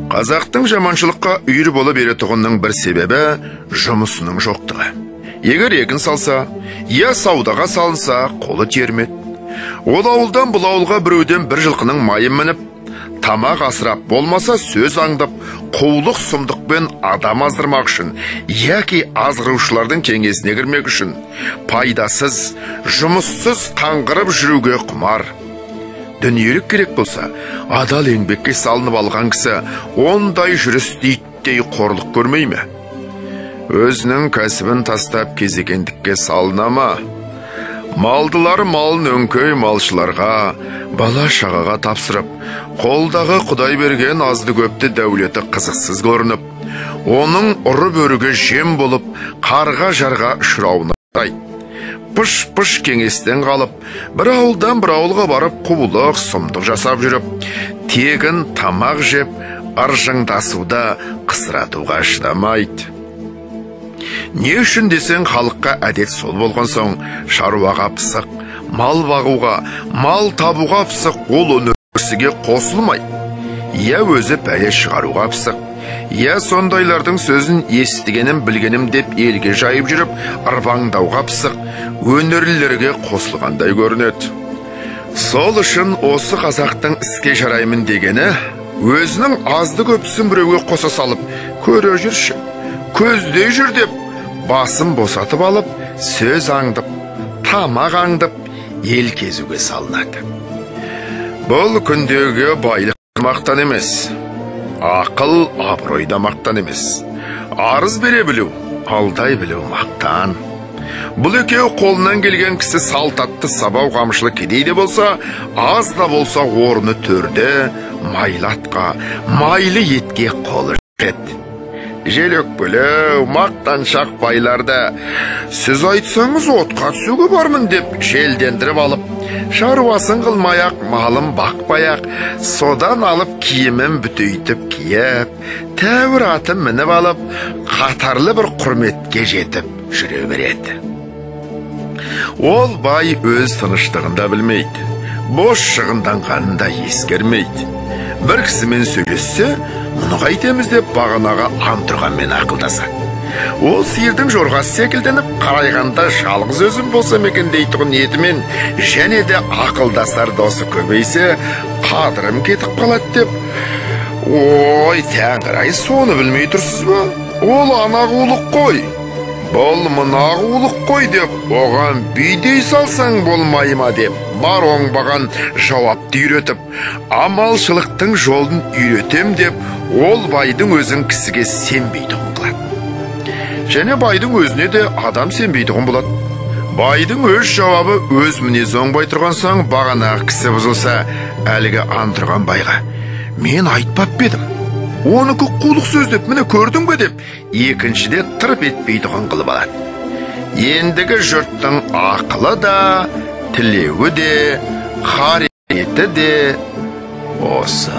Қазақтың жаманшылыққа үйір бола беретұғынның бір себебі жұмысының жоқтығы. Егер егін салса, я саудаға салынса, қолы термет. Ол ауылдан бұл ауылға біреуден бір жылқының майын мініп, тамақ асырап болмаса сөз аңдап, қулық сұмдықпен адам аздырмақ үшін, яки азғырушылардың кеңесіне кірмек үшін, пайдасыз, жұмыссыз қаңғырып жүруге құмар. Дүниелік керек болса, адал еңбекке салынып алған кісі ондай жүріс дейттей қорлық көрмей ме? Өзінің кәсібін тастап кезекендікке салына ма? Малдылар малын өңкөй малшыларға, бала шағаға тапсырып, қолдағы Құдай берген азды көпті дәулеті қызықсыз көрініп, оның ұры бөріге жем болып, қарға жарға ұшырауына айды. Пыш-пыш кеңестен қалып, бір ауылдан бір ауылға барып, құбылық, сұмдық жасап жүріп, тегін тамақ жеп, ыржыңдасуда қысыратуға шыдамайды. Не үшін десең, халыққа әдет сол болған соң, шаруаға пысық, мал бағуға, мал табуға пысық, ол өнерсіге қосылмайды. Я өзі пәле шығаруға пысық, я сондайлардың сөзін естігенім білгенім деп елге жайып жүріп, арбаңдауға пысық, өнерлілерге қосылғандай көрінеді. Сол үшін осы қазақтың іске жараймын дегені, өзінің азды көпсін біреуге қоса салып, көре жүрші, көздей жүр деп, басын босатып алып, сөз аңдып, тамақ аңдып, ел кезуге салынады. Бұл күндегі байлық мақтан емес, ақыл абыройда мақтан емес. Арыз бере білу, алдай білу мақтан. Бұл екеу қолынан келген кісі салтатты сабау қамшылы кедей де болса, аз да болса орны төрде, майлы атқа, майлы етке қолы жетеді. Жел өкпелеу, мақтаншақ байларда, сіз айтсаңыз отқа түсуге бармын деп желдендіріп алып, шаруасын қылмаяқ, малын бақпаяқ, содан алып киімін бүтейтіп киіп, тәуір атын мініп алып, қатарлы бір құрметке жетіп жүре береді. Ол бай өз тыныштығында білмейді, бос шығынданғанын да ескермейді. Бір кісімен сөйлессе, мұны қайтеміз деп бағанаға антұрғанмен ақылдаса. Ол сиырдың жорғасы секілденіп, қарайғанда жалғыз өзім болсам екен дейтұғын етімен, және де ақылдасар досы көбейсе, қадырым кетіп қалады деп. Ой, тәңір-ай, соны білмей тұрсыз ба? Ол ана қулық қой, бұл мына қулық қой деп, оған бүйдей салсаң болмай ма деп, бар оңбаған жауапты үйретіп, амалшылықтың жолын үйретем деп, ол байдың өзін кісіге сенбейтұғын қылады. Және байдың өзіне де адам сенбейтұғын болады. Байдың өз жауабы өз мінез оңбай тұрған соң, бағанағы кісі бұзылса, әлгі андырған байға, мен айтпап бедім, оныкі қулық сөз деп, міне көрдің бе деп, екіншіде тырып етпейтұғын қылып алады. Ендігі жұрттың ақылы да, тілеуі де, қареті де осы.